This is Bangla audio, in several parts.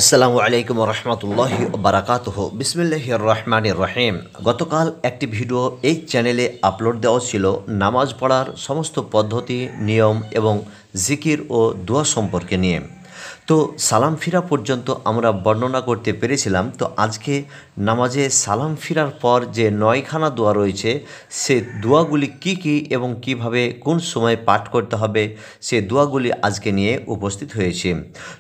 আসসালামু আলাইকুম রহমতুল্লাহি বারাকাতুহু বিসমিল্লাহির রহমানির রহিম। গতকাল একটি ভিডিও এই চ্যানেলে আপলোড দেওয়া ছিল নামাজ পড়ার সমস্ত পদ্ধতি, নিয়ম এবং জিকির ও দোয়া সম্পর্কে নিয়ে। তো সালাম ফিরা পর্যন্ত আমরা বর্ণনা করতে পেরেছিলাম। তো আজকে নামাজে সালাম ফিরার পর যে 9খানা দোয়া রয়েছে, সে দোয়াগুলি কি কি এবং কিভাবে কোন সময় পাঠ করতে হবে, সে দোয়াগুলি আজকে নিয়ে উপস্থিত হয়েছে।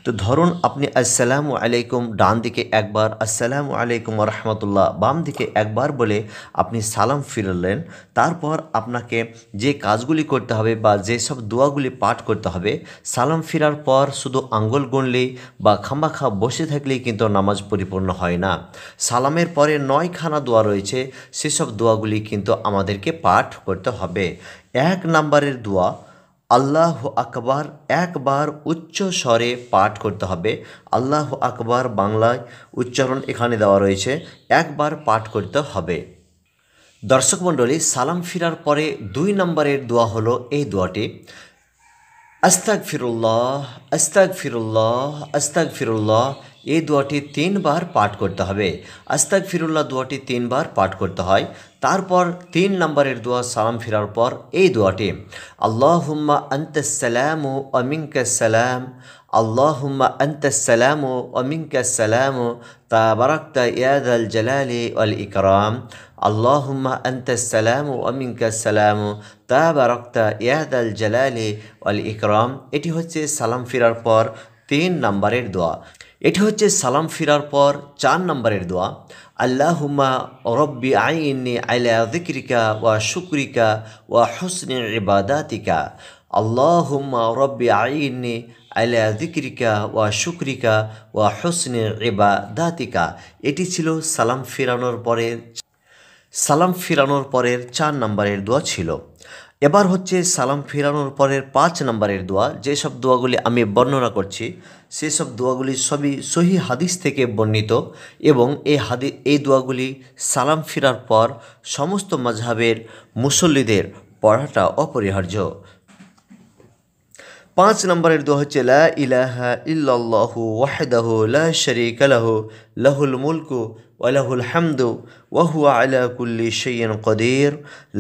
তো ধরুন আপনি আসসালামু আলাইকুম ডান দিকে একবার, আসসালামু আলাইকুম রহমতুল্লাহ বাম দিকে একবার বলে আপনি সালাম ফিরলেন। তারপর আপনাকে যে কাজগুলি করতে হবে বা যেসব দোয়াগুলি পাঠ করতে হবে, সালাম ফিরার পর শুধু আঙ্গুল গুনলেই বা খামাখা বসে থাকলেই কিন্তু নামাজ পরিপূর্ণ হয় না। সালামের পরে 9খানা দোয়া রয়েছে, সেসব দোয়াগুলি কিন্তু আমাদেরকে পাঠ করতে হবে। 1 নম্বরের দোয়া আল্লাহ আকবার, একবার উচ্চ স্বরে পাঠ করতে হবে। আল্লাহ আকবার বাংলায় উচ্চারণ এখানে দেওয়া রয়েছে, একবার পাঠ করতে হবে। দর্শক মণ্ডলী, সালাম ফিরার পরে 2 নম্বরের দোয়া হলো এই দোয়াটি, আস্তাগফিরুল্লাহ আস্তাগফিরুল্লাহ আস্তাগফিরুল্লাহ। এই দোয়াটি 3 বার পাঠ করতে হবে। আস্তাগফিরুল্লাহ দোয়াটি 3 বার পাঠ করতে হয়। তারপর 3 নম্বরের দোয়া সালাম ফিরার পর এই দোয়াটি, আল্লাহুম্মা আনতাস সালামু ওয়া মিনকাস সালাম, আল্লাহুম্মা আনতাস সালামু ওয়া মিনকাস সালামু তাবারাকতা ইয়া যাল জালালি ওয়াল ইকরাম, আল্লাহুম্মা আনতাস সালামু ওয়া মিনকাস সালামু তাবারাকতা ইয়া যাল জালালি ওয়াল ইকরাম। এটি হচ্ছে সালাম ফিরার পর 3 নম্বরের দোয়া। এটি হচ্ছে সালাম ফিরার পর 4 নম্বরের দোয়া, আল্লাহুম্মা রব্বি আইন্নি আলা যিকরিকা ওয়া শুকরিকা ওয়া হুসনি ইবাদাতিকা, আল্লাহুম্মা রব্বি আইন্নি আলা যিকরিকা ওয়া শুকরিকা ওয়া হুসনি ইবাদাতিকা। এটি ছিল সালাম ফিরানোর পরের 4 নম্বরের দোয়া ছিল। এবার হচ্ছে সালাম ফিরানোর পরের 5 নম্বরের দোয়া। যেসব দোয়াগুলি আমি বর্ণনা করছি, সেসব দোয়াগুলি সবই সহি হাদিস থেকে বর্ণিত এবং এই দোয়াগুলি সালাম ফিরার পর সমস্ত মাযহাবের মুসল্লিদের পড়াটা অপরিহার্য। 5 নম্বরের দোয়া হচ্ছে, লা ইলাহা ইল্লাল্লাহু ওয়াহদাহু লা শারীকা লাহু লাহুল মুলকু ওয়া লাহুল হামদু ওয়া হুয়া আলা কুল্লি শাইইন কাদির,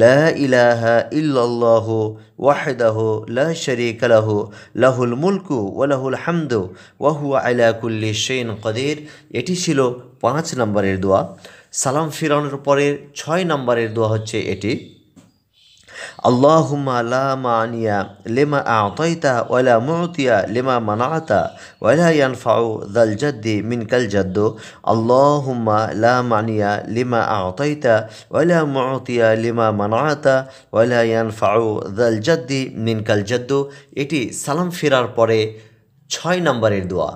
লা ইলাহা ইল্লাল্লাহু ওয়াহদাহু লা শারীকা লাহু লাহুল মুলকু ওয়া লাহুল হামদু ওয়া হুয়া আলা কুল্লি শাইইন কাদির। এটি ছিল 5 নম্বরের দোয়া। সালাম ফিরানোর পরে 6 নম্বরের দোয়া হচ্ছে এটি, আল্লাহুম্মা লা মানিয়া লিমা আ'তাইতা ওয়া লা মু'তিয়া লিমা মানা'তা ওয়া লা ইয়ানফা'ু যাল জাদ্দি মিনকাল জাদ্দু, আল্লাহুম্মা লা মানিয়া লিমা আ'তাইতা ওয়া লা মু'তিয়া লিমা মানা'তা ওয়া লা ইয়ানফা'ু যাল জাদ্দি মিনকাল জাদ্দু। এটি সালাম ফেরার পরে 6 নম্বরের দোয়া।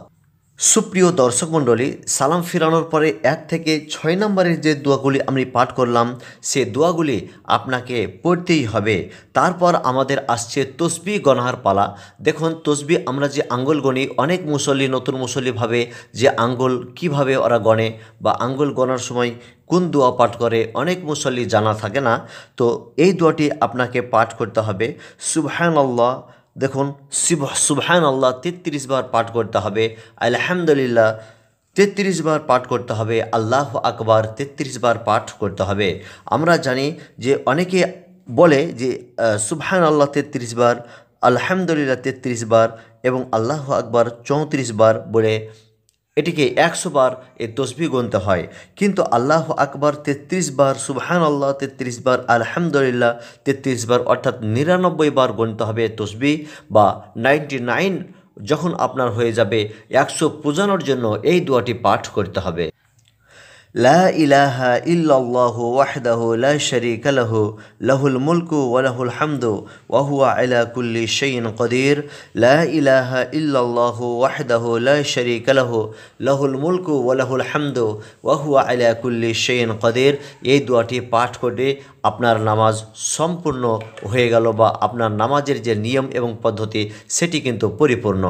সুপ্রিয় দর্শক মণ্ডলী, সালাম ফিরানোর পরে 1 থেকে 6 নম্বরের যে দোয়াগুলি আমি পাঠ করলাম, সে দোয়াগুলি আপনাকে পড়তেই হবে। তারপর আমাদের আসছে তসবিহ গণার পালা। দেখুন, তসবিহ আমরা যে আঙ্গুল গণি, অনেক মুসল্লি, নতুন মুসল্লি ভাবে যে আঙ্গুল কিভাবে ওরা গণে বা আঙ্গুল গণার সময় কোন দোয়া পাঠ করে, অনেক মুসল্লি জানা থাকে না। তো এই দোয়াটি আপনাকে পাঠ করতে হবে। সুবহানাল্লাহ, দেখুন, সুবহানাল্লাহ 33 বার পাঠ করতে হবে, আলহামদুলিল্লাহ 33 বার পাঠ করতে হবে, আল্লাহু আকবার 33 বার পাঠ করতে হবে। আমরা জানি যে অনেকে বলে যে সুবহানাল্লাহ 33 বার, আলহামদুলিল্লাহ 33 বার এবং আল্লাহু আকবার 34 বার বলে এটিকে 100 বার এই তসবিহ গুনতে হয়। কিন্তু আল্লাহু আকবার 33 বার, সুবহানাল্লাহ 33 বার, আলহামদুলিল্লাহ 33 বার, অর্থাৎ 99 বার গুনতে হবে তসবিহ, বা 99 যখন আপনার হয়ে যাবে 100 পূজানোর জন্য এই দোয়াটি পাঠ করতে হবে। লা ইলাহা ইল্লাল্লাহু ওয়াহদাহু লা শারীকা লাহু লাহুল মুলকু ওয়া লাহুল হামদু ওয়া হুয়া আলা কুল্লি শাইইন কাদির, লা ইলাহা ইল্লাল্লাহু ওয়াহদাহু লা শারীকা লাহু লাহুল মুলকু ওয়া লাহুল হামদু ওয়া হুয়া আলা কুল্লি শাইইন কাদির। এই দোয়াটি পাঠ করে আপনার নামাজ সম্পূর্ণ হয়ে গেল, বা আপনার নামাজের যে নিয়ম এবং পদ্ধতি সেটি কিন্তু পরিপূর্ণ।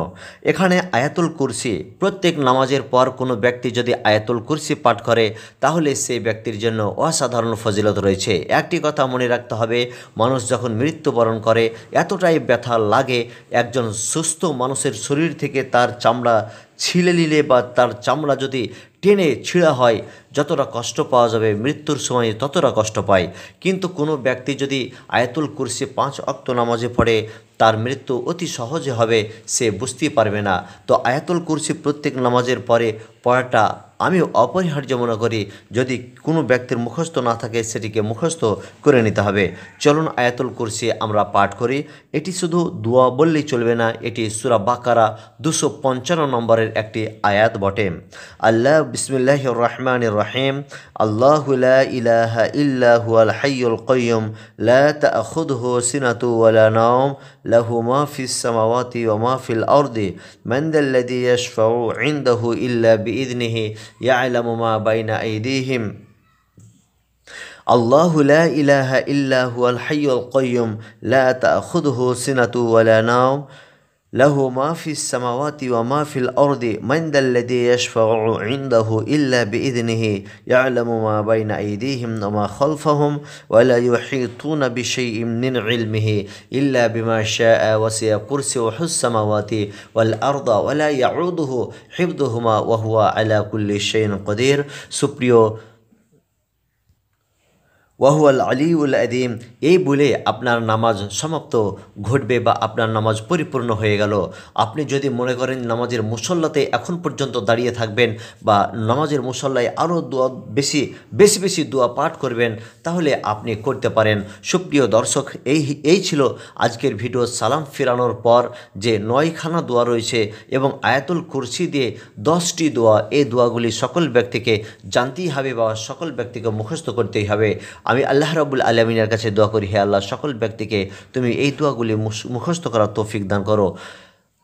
এখানে আয়াতুল কুরসি, প্রত্যেক নামাজের পর কোনো ব্যক্তি যদি আয়াতুল কুরসি পাঠ করে, তাহলে সেই ব্যক্তির জন্য অসাধারণ ফজিলত রয়েছে। একটি কথা মনে রাখতে হবে, মানুষ যখন মৃত্যুবরণ করে এতটাই ব্যথা লাগে, একজন সুস্থ মানুষের শরীর থেকে তার চামড়া ছিলে নিলে বা তার চামড়া যদি টেনে ছিঁড়া হয়, যতটা কষ্ট পাওয়া যাবে মৃত্যুর সময় ততটা কষ্ট পায়। কিন্তু কোনো ব্যক্তি যদি আয়াতুল কুরসি 5 ওয়াক্ত নামাজে পড়ে তার মৃত্যু অতি সহজে হবে, সে বুঝতেই পারবে না। তো আয়াতুল কুরসি প্রত্যেক নামাজের পরে পড়াটা আমি অপরিহার্য মনে করি। যদি কোনো ব্যক্তির মুখস্থ না থাকে সেটিকে মুখস্থ করে নিতে হবে। চলুন আয়াতুল কুরসি আমরা পাঠ করি। এটি শুধু দোয়া বললেই চলবে না, এটি সূরা বাকারা 255 নম্বরের একটি আয়াত বটে। আল্লাহ বিসমিল্লাহির রহমানির রহিম। আল্লাহু লা ইলাহা ইল্লা হুয়াল হাইয়ুল কাইয়্যুম লা তাখুযুহু সিনাতু ওয়ালা নাওম লাহু মা ফিস সামাওয়াতি ওয়া মা ফিল আরদি মান যাল্লাযী ইয়াশফাউ ইনদাহু ইল্লা বিইذনিহি ইয়ালামু মা বাইনা আইদিহিম। আল্লাহু লা ইলাহা ইল্লা হুয়াল হাইয়ুল কাইয়্যুম লা তাখুযুহু সিনাতু ওয়ালা নাওম লাহু মা ফিস সামাওয়াতি ওয়া মা ফিল আরদি মান যাল্লাযী ইয়াশফাউ ইনদাহু ইল্লা বিইذনিহি ইয়ালামু মা বাইনা আইদিহিম ওয়া মা খালফাহুম ওয়া লা ইউহীতুনা বিশাইইন মিন ইলমিহি ইল্লা বিমা শাআ ওয়াসি'a কুরসিয়ুহুস সামাওয়াতি ওয়াল আরদা ওয়া লা ইয়াউদুহু হিফযুহুমা ওয়া হুয়া আলা কুল্লি শাইইন কাদির। সুপ্রিয় ওয়াহুয়াল আলিউল আযীম, এই বলে আপনার নামাজ সমাপ্ত ঘটবে বা আপনার নামাজ পরিপূর্ণ হয়ে গেল। আপনি যদি মনে করেন নামাজের মুসল্লাতে এখন পর্যন্ত দাঁড়িয়ে থাকবেন বা নামাজের মুসল্লায় আরও বেশি দোয়া পাঠ করবেন, তাহলে আপনি করতে পারেন। সুপ্রিয় দর্শক, এই ছিল আজকের ভিডিও। সালাম ফিরানোর পর যে 9খানা দোয়া রয়েছে এবং আয়াতুল কুরসি দিয়ে 10টি দোয়া, এই দোয়াগুলি সকল ব্যক্তিকে জানতেই হবে বা সকল ব্যক্তিকে মুখস্থ করতেই হবে। আমি আল্লাহ রাব্বুল আলামিনের কাছে দোয়া করি, হে আল্লাহ, সকল ব্যক্তিকে তুমি এই দোয়াগুলি মুখস্থ করার তৌফিক দান করো।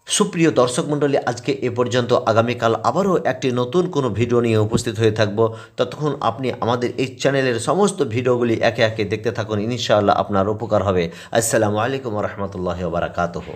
সুপ্রিয় দর্শক মণ্ডলী, আজকে এ পর্যন্ত। আগামীকাল আবারও একটি নতুন কোনো ভিডিও নিয়ে উপস্থিত হয়ে থাকব। ততক্ষণ আপনি আমাদের এই চ্যানেলের সমস্ত ভিডিওগুলি একে একে দেখতে থাকুন, ইনশাআল্লাহ আপনার উপকার হবে। আসসালামু আলাইকুম ওয়া রাহমাতুল্লাহি ওয়া বারাকাতুহু।